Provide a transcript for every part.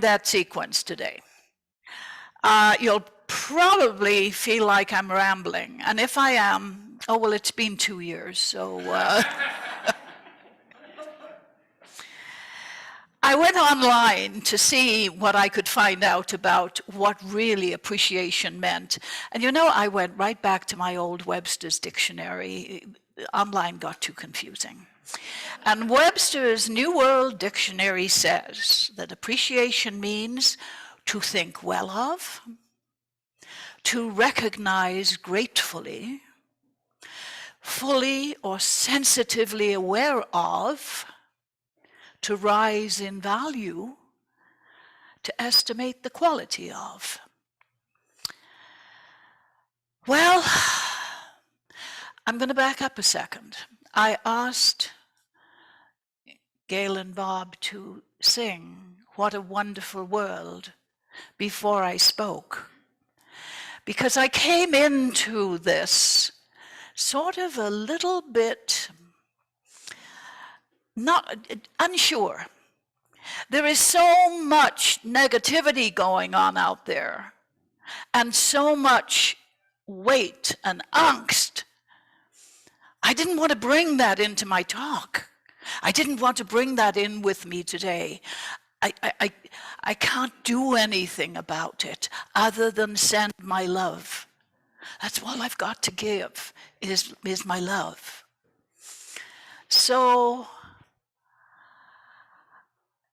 that sequence today. You'll probably feel like I'm rambling, and if I am, oh well, it's been 2 years, so I went online to see what I could find out about what really appreciation meant. And you know, I went right back to my old Webster's dictionary. Online got too confusing. And Webster's New World Dictionary says that appreciation means to think well of, to recognize gratefully, fully or sensitively aware of, to rise in value, to estimate the quality of. Well, I'm going to back up a second. I asked Gail and Bob to sing "What a Wonderful World" before I spoke, because I came into this sort of a little bit unsure. There is so much negativity going on out there, and so much weight and angst. I didn't want to bring that into my talk. I didn't want to bring that in with me today. I can't do anything about it other than send my love. That's all I've got to give is my love. So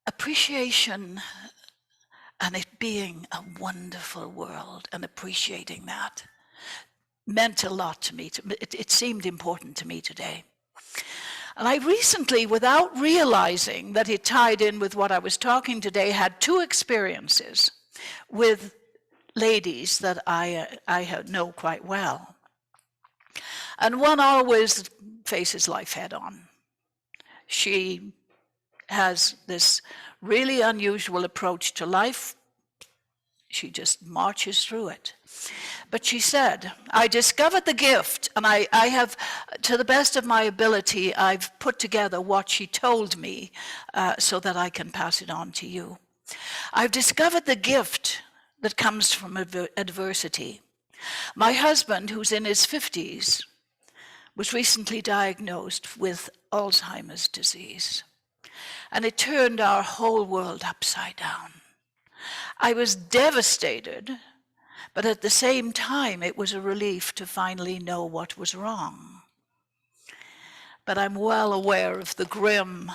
appreciation and it being a wonderful world and appreciating that meant a lot to me. It seemed important to me today. And I recently, without realizing that it tied in with what I was talking today, had 2 experiences with ladies that I know quite well. And one always faces life head on. She has this really unusual approach to life. She just marches through it. But she said, I discovered the gift, and I have, to the best of my ability, I've put together what she told me so that I can pass it on to you. I've discovered the gift that comes from adversity. My husband, who's in his 50s, was recently diagnosed with Alzheimer's disease, and it turned our whole world upside down. I was devastated, but at the same time, it was a relief to finally know what was wrong. But I'm well aware of the grim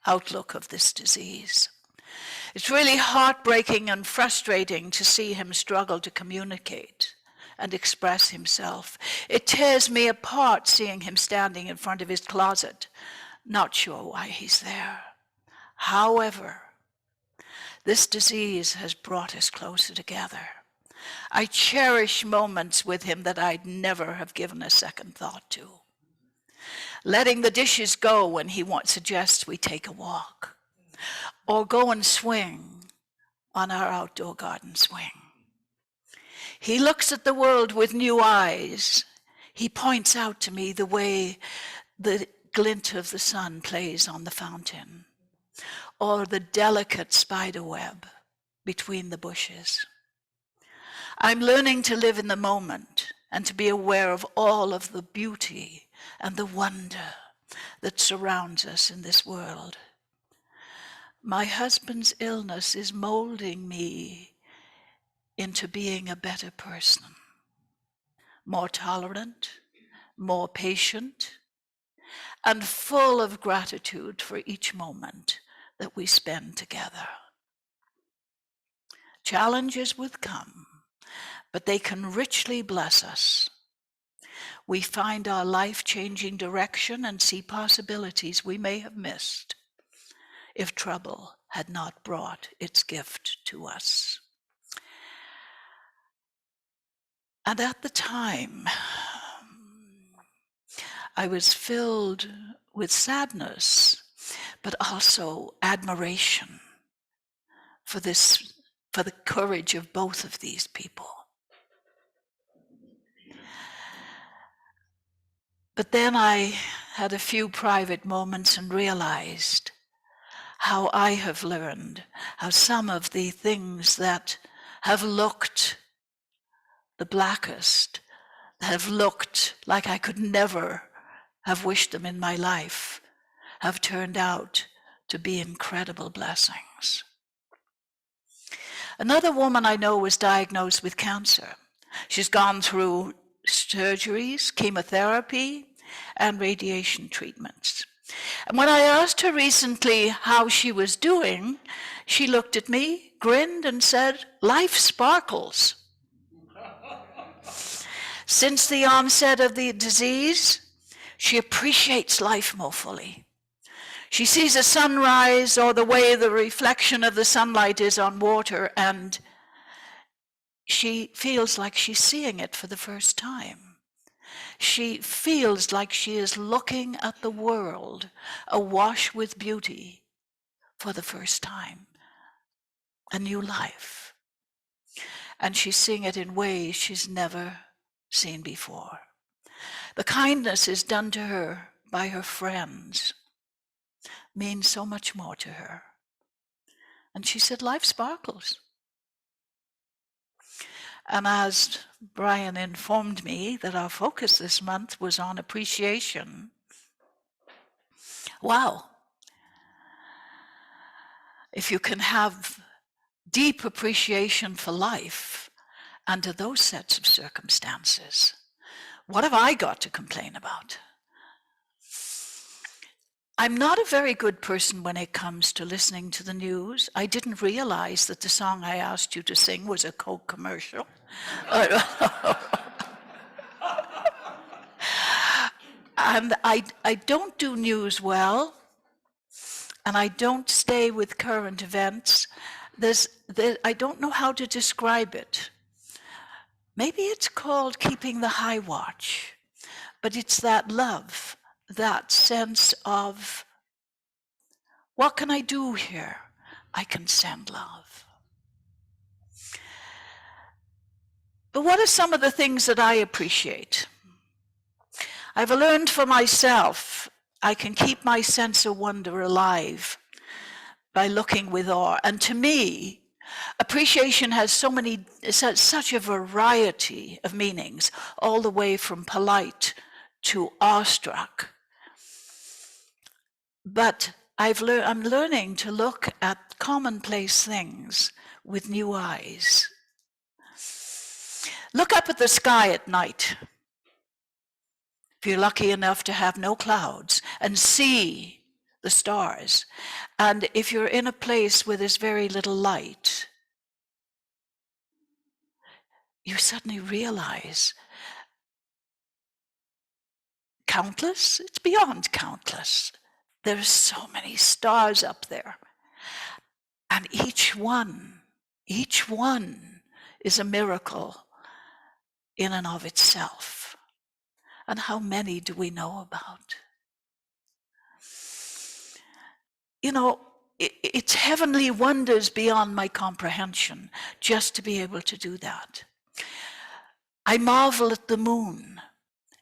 outlook of this disease. It's really heartbreaking and frustrating to see him struggle to communicate and express himself. It tears me apart seeing him standing in front of his closet, not sure why he's there. However, this disease has brought us closer together. I cherish moments with him that I'd never have given a second thought to. Letting the dishes go when he suggests we take a walk, or go and swing on our outdoor garden swing. He looks at the world with new eyes. He points out to me the way the glint of the sun plays on the fountain, or the delicate spider web between the bushes. I'm learning to live in the moment and to be aware of all of the beauty and the wonder that surrounds us in this world. My husband's illness is molding me into being a better person, more tolerant, more patient, and full of gratitude for each moment that we spend together. Challenges will come, but they can richly bless us. We find our life-changing direction and see possibilities we may have missed if trouble had not brought its gift to us. And at the time, I was filled with sadness, but also admiration for the courage of both of these people. But then I had a few private moments and realized how I have learned, how some of the things that have looked the blackest, have looked like I could never have wished them in my life, have turned out to be incredible blessings. Another woman I know was diagnosed with cancer. She's gone through surgeries, chemotherapy, and radiation treatments. And when I asked her recently how she was doing, she looked at me, grinned, and said, "Life sparkles." Since the onset of the disease, she appreciates life more fully. She sees a sunrise or the way the reflection of the sunlight is on water, and she feels like she's seeing it for the first time. She feels like she is looking at the world awash with beauty for the first time, a new life. And she's seeing it in ways she's never seen before. The kindness is done to her by her friends means so much more to her. And she said, life sparkles. And as Brian informed me that our focus this month was on appreciation, wow. If you can have deep appreciation for life under those sets of circumstances, what have I got to complain about? I'm not a very good person when it comes to listening to the news. I didn't realize that the song I asked you to sing was a Coke commercial. And I don't do news well, and I don't stay with current events. I don't know how to describe it. Maybe it's called keeping the high watch, but it's that love, that sense of, what can I do here? I can send love. But what are some of the things that I appreciate? I've learned for myself, I can keep my sense of wonder alive by looking with awe. And to me, appreciation has such a variety of meanings, all the way from polite to awestruck. But I'm learning to look at commonplace things with new eyes. Look up at the sky at night, if you're lucky enough to have no clouds, and see the stars. And if you're in a place where there's very little light, you suddenly realize countless, it's beyond countless. There's so many stars up there. And each one is a miracle in and of itself. And how many do we know about? You know, it's heavenly wonders beyond my comprehension just to be able to do that. I marvel at the moon,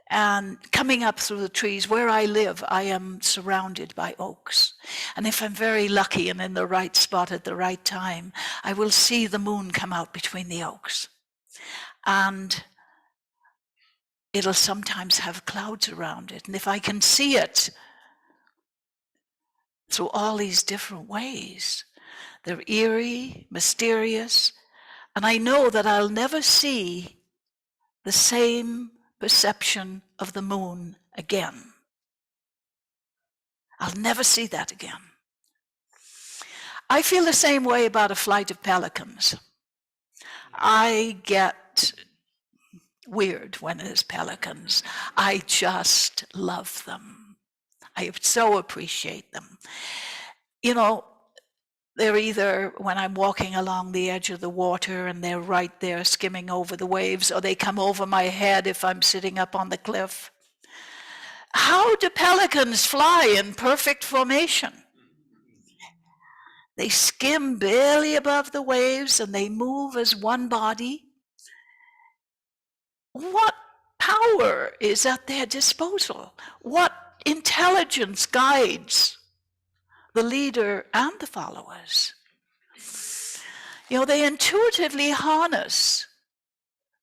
and coming up through the trees. Where I live, I am surrounded by oaks. And if I'm very lucky and in the right spot at the right time, I will see the moon come out between the oaks. And it'll sometimes have clouds around it. And if I can see it through all these different ways, they're eerie, mysterious, and I know that I'll never see the same perception of the moon again. I'll never see that again. I feel the same way about a flight of pelicans. I get weird when there's pelicans. I just love them. I so appreciate them. You know, they're either when I'm walking along the edge of the water and they're right there skimming over the waves, or they come over my head if I'm sitting up on the cliff. How do pelicans fly in perfect formation? They skim barely above the waves and they move as one body. What power is at their disposal? What intelligence guides the leader and the followers. They intuitively harness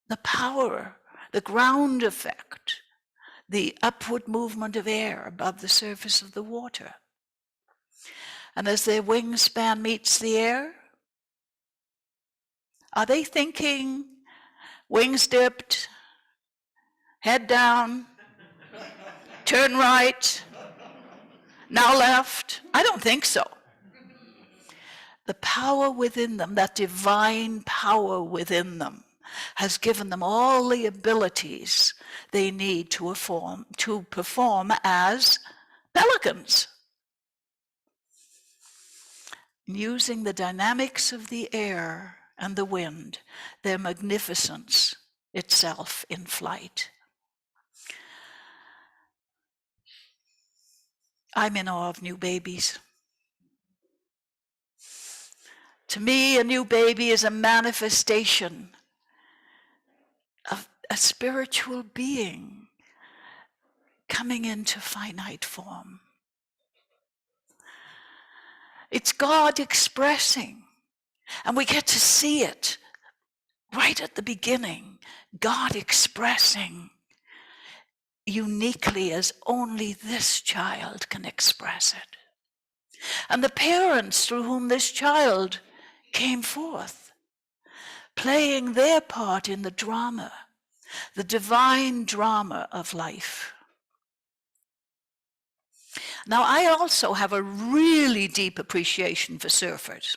the power, the ground effect, the upward movement of air above the surface of the water. And as their wingspan meets the air, are they thinking, wings dipped, head down, turn right, now left? I don't think so. The power within them, that divine power within them, has given them all the abilities they need to perform as pelicans. Using the dynamics of the air and the wind, their magnificence itself in flight. I'm in awe of new babies. To me, a new baby is a manifestation of a spiritual being coming into finite form. It's God expressing, and we get to see it right at the beginning, God expressing uniquely as only this child can express it. And the parents through whom this child came forth, playing their part in the drama, the divine drama of life. Now, I also have a really deep appreciation for surfers.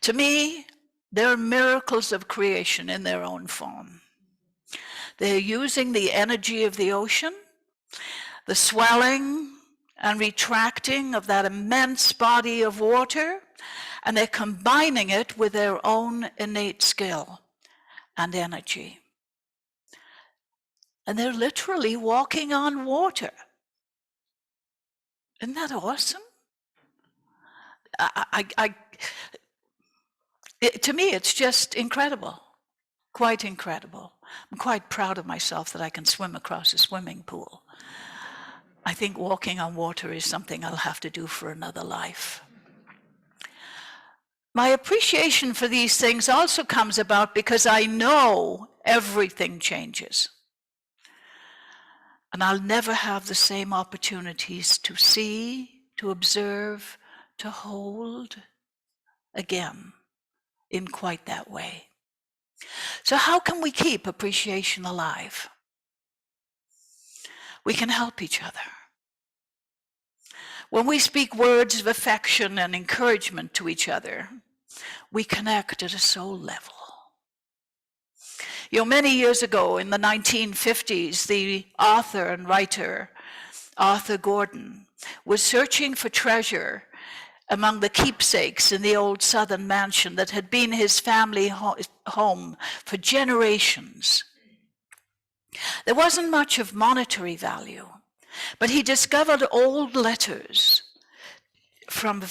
To me, they're miracles of creation in their own form. They're using the energy of the ocean, the swelling and retracting of that immense body of water, and they're combining it with their own innate skill and energy. And they're literally walking on water. Isn't that awesome? To me, it's just incredible, quite incredible. I'm quite proud of myself that I can swim across a swimming pool. I think walking on water is something I'll have to do for another life. My appreciation for these things also comes about because I know everything changes. And I'll never have the same opportunities to see, to observe, to hold again in quite that way. So how can we keep appreciation alive? We can help each other. When we speak words of affection and encouragement to each other, we connect at a soul level. Many years ago in the 1950s, the author and writer Arthur Gordon was searching for treasure among the keepsakes in the old southern mansion that had been his family home for generations. There wasn't much of monetary value, but he discovered old letters from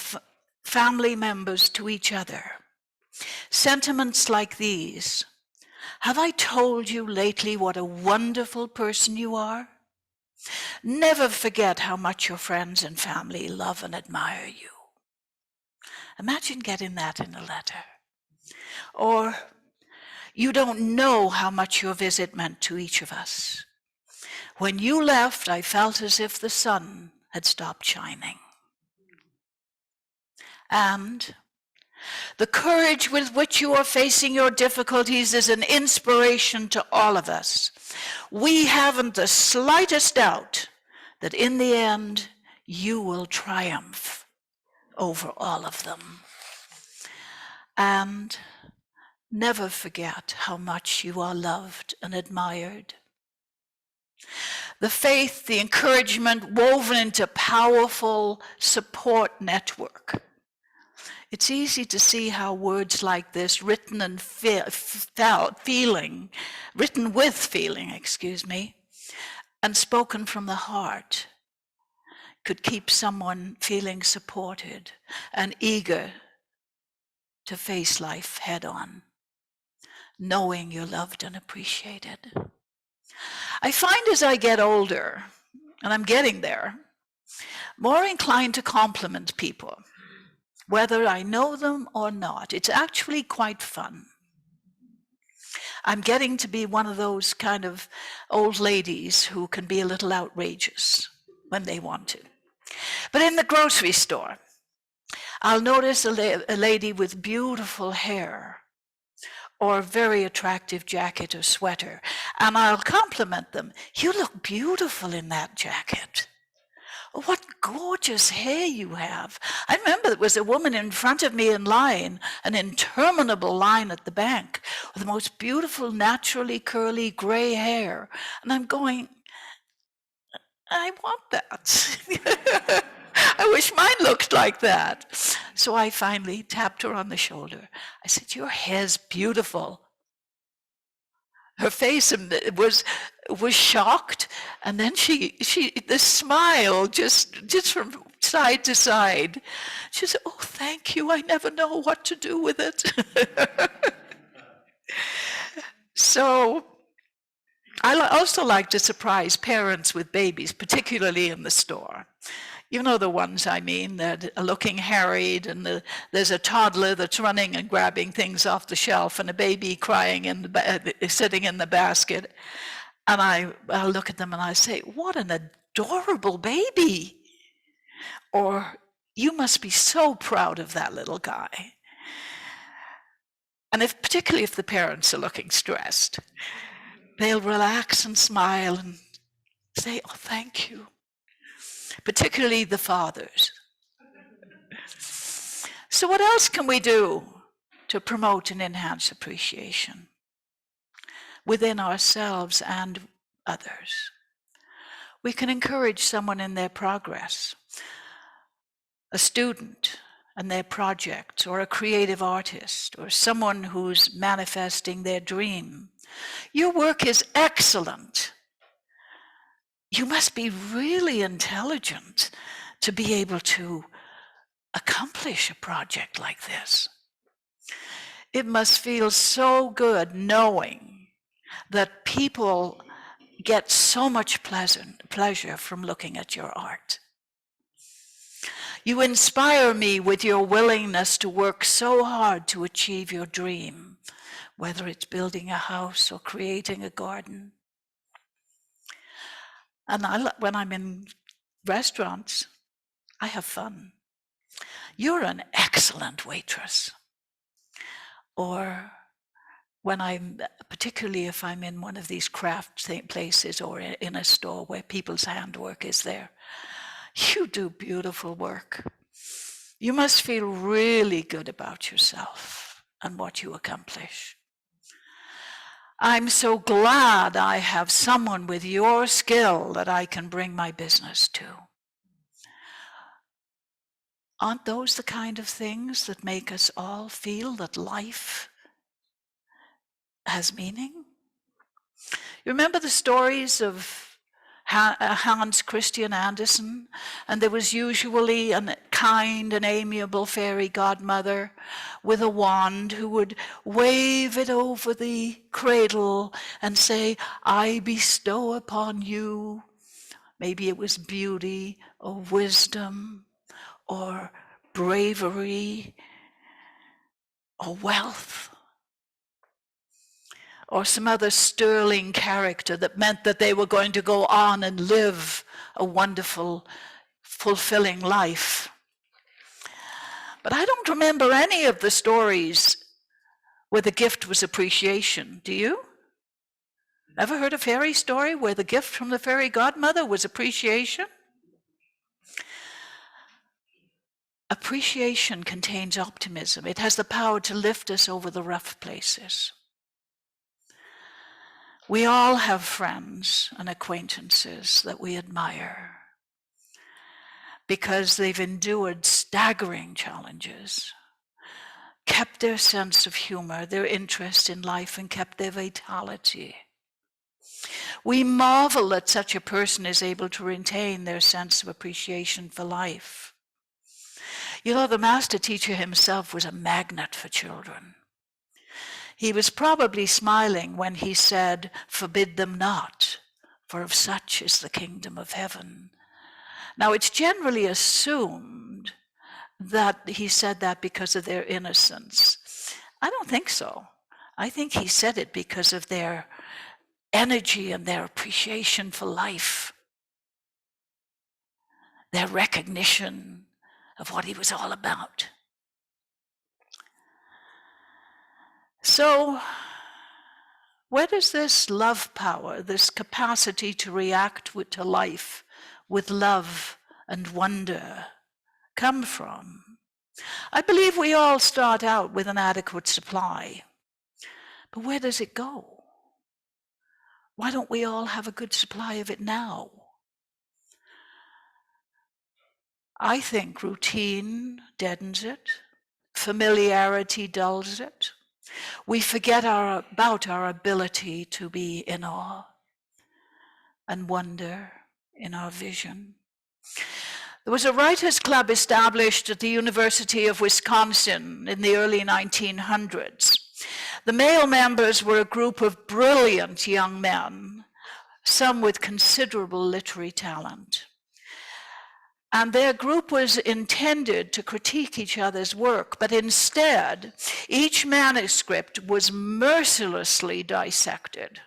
family members to each other. Sentiments like these: "Have I told you lately what a wonderful person you are? Never forget how much your friends and family love and admire you." Imagine getting that in a letter. Or, "You don't know how much your visit meant to each of us. When you left, I felt as if the sun had stopped shining." And, "The courage with which you are facing your difficulties is an inspiration to all of us. We haven't the slightest doubt that in the end, you will triumph over all of them. And never forget how much you are loved and admired." The faith, the encouragement woven into powerful support network. It's easy to see how words like this, written with feeling, and spoken from the heart, could keep someone feeling supported and eager to face life head on, knowing you're loved and appreciated. I find as I get older, and I'm getting there, more inclined to compliment people, whether I know them or not. It's actually quite fun. I'm getting to be one of those kind of old ladies who can be a little outrageous when they want to. But in the grocery store, I'll notice a lady with beautiful hair or a very attractive jacket or sweater, and I'll compliment them. You look beautiful in that jacket. What gorgeous hair you have. I remember there was a woman in front of me in line, an interminable line at the bank, with the most beautiful, naturally curly gray hair. And I'm going, I want that. I wish mine looked like that. So I finally tapped her on the shoulder. I said, your hair's beautiful. Her face was shocked, and then she the smile just from side to side. She said, "Oh, thank you. I never know what to do with it." So I also like to surprise parents with babies, particularly in the store. You know the ones I mean, that are looking harried, and there's a toddler that's running and grabbing things off the shelf, and a baby crying sitting in the basket. And I'll look at them and I say, what an adorable baby. Or, you must be so proud of that little guy. And particularly if the parents are looking stressed, they'll relax and smile and say, oh, thank you. Particularly the fathers. So what else can we do to promote and enhance appreciation within ourselves and others? We can encourage someone in their progress, a student and their project, or a creative artist, or someone who's manifesting their dream. Your work is excellent. You must be really intelligent to be able to accomplish a project like this. It must feel so good knowing that people get so much pleasure from looking at your art. You inspire me with your willingness to work so hard to achieve your dream, whether it's building a house or creating a garden. And when I'm in restaurants, I have fun. You're an excellent waitress. Or particularly if I'm in one of these craft places or in a store where people's handwork is there, you do beautiful work. You must feel really good about yourself and what you accomplish. I'm so glad I have someone with your skill that I can bring my business to. Aren't those the kind of things that make us all feel that life has meaning? You remember the stories of Hans Christian Andersen? And there was usually a kind and amiable fairy godmother with a wand who would wave it over the cradle and say, I bestow upon you. Maybe it was beauty or wisdom or bravery or wealth, or some other sterling character that meant that they were going to go on and live a wonderful, fulfilling life. But I don't remember any of the stories where the gift was appreciation. Do you? Ever heard a fairy story where the gift from the fairy godmother was appreciation? Appreciation contains optimism. It has the power to lift us over the rough places. We all have friends and acquaintances that we admire because they've endured staggering challenges, kept their sense of humor, their interest in life, and kept their vitality. We marvel that such a person is able to retain their sense of appreciation for life. You know, the master teacher himself was a magnet for children. He was probably smiling when he said, forbid them not, for of such is the kingdom of heaven. Now, it's generally assumed that he said that because of their innocence. I don't think so. I think he said it because of their energy and their appreciation for life, their recognition of what he was all about. So, where does this love power, this capacity to react to life with love and wonder come from? I believe we all start out with an adequate supply. But where does it go? Why don't we all have a good supply of it now? I think routine deadens it. Familiarity dulls it. We forget about our ability to be in awe and wonder in our vision. There was a writers' club established at the University of Wisconsin in the early 1900s. The male members were a group of brilliant young men, some with considerable literary talent. And their group was intended to critique each other's work, but instead, each manuscript was mercilessly dissected.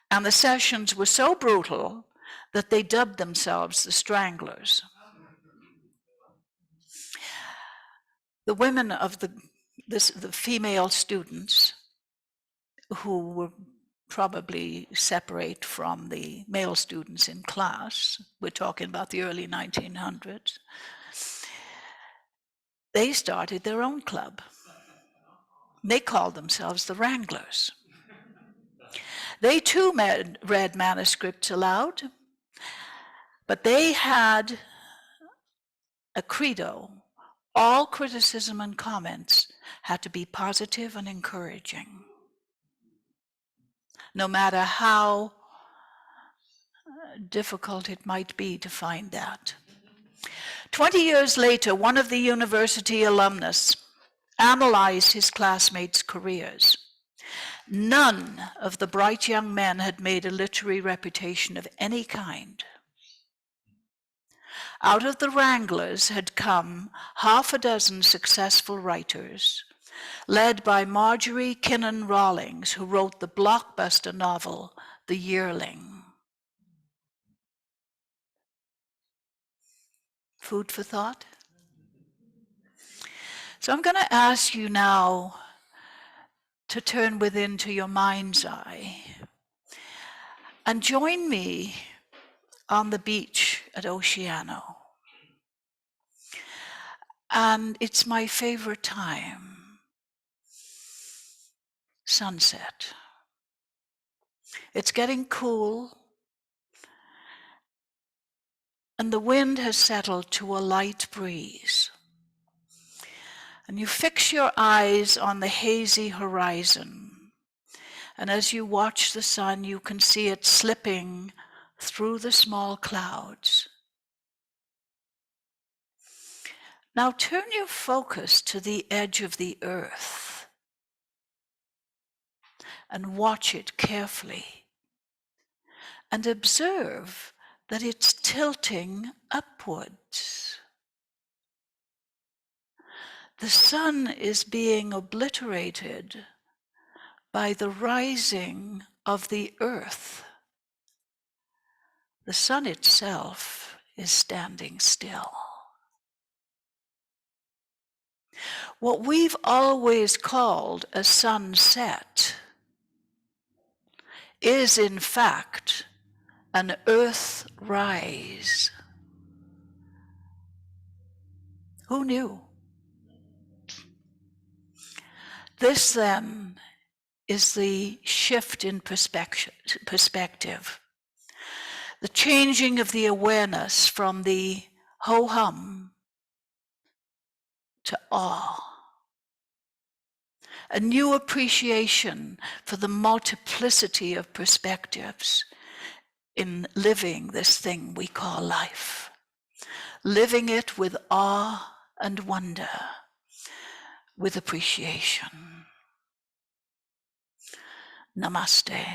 And the sessions were so brutal that they dubbed themselves the Stranglers. The women of the female students, who were probably separate from the male students in class, we're talking about the early 1900s, they started their own club. They called themselves the Wranglers. They too read manuscripts aloud, but they had a credo. All criticism and comments had to be positive and encouraging, no matter how difficult it might be to find that. 20 years later, one of the university alumnus analyzed his classmates' careers. None of the bright young men had made a literary reputation of any kind. Out of the Wranglers had come half a dozen successful writers, led by Marjorie Kinnan Rawlings, who wrote the blockbuster novel, The Yearling. Food for thought? So I'm going to ask you now to turn within to your mind's eye and join me on the beach at Oceano. And it's my favorite time, sunset. It's getting cool, and the wind has settled to a light breeze. And you fix your eyes on the hazy horizon, and as you watch the sun, you can see it slipping through the small clouds. Now turn your focus to the edge of the earth and watch it carefully and observe that it's tilting upwards. The sun is being obliterated by the rising of the earth. The sun itself is standing still. What we've always called a sunset is in fact an earth rise. Who knew? This then is the shift in perspective, the changing of the awareness from the ho-hum to awe, a new appreciation for the multiplicity of perspectives in living this thing we call life, living it with awe and wonder, with appreciation. Namaste.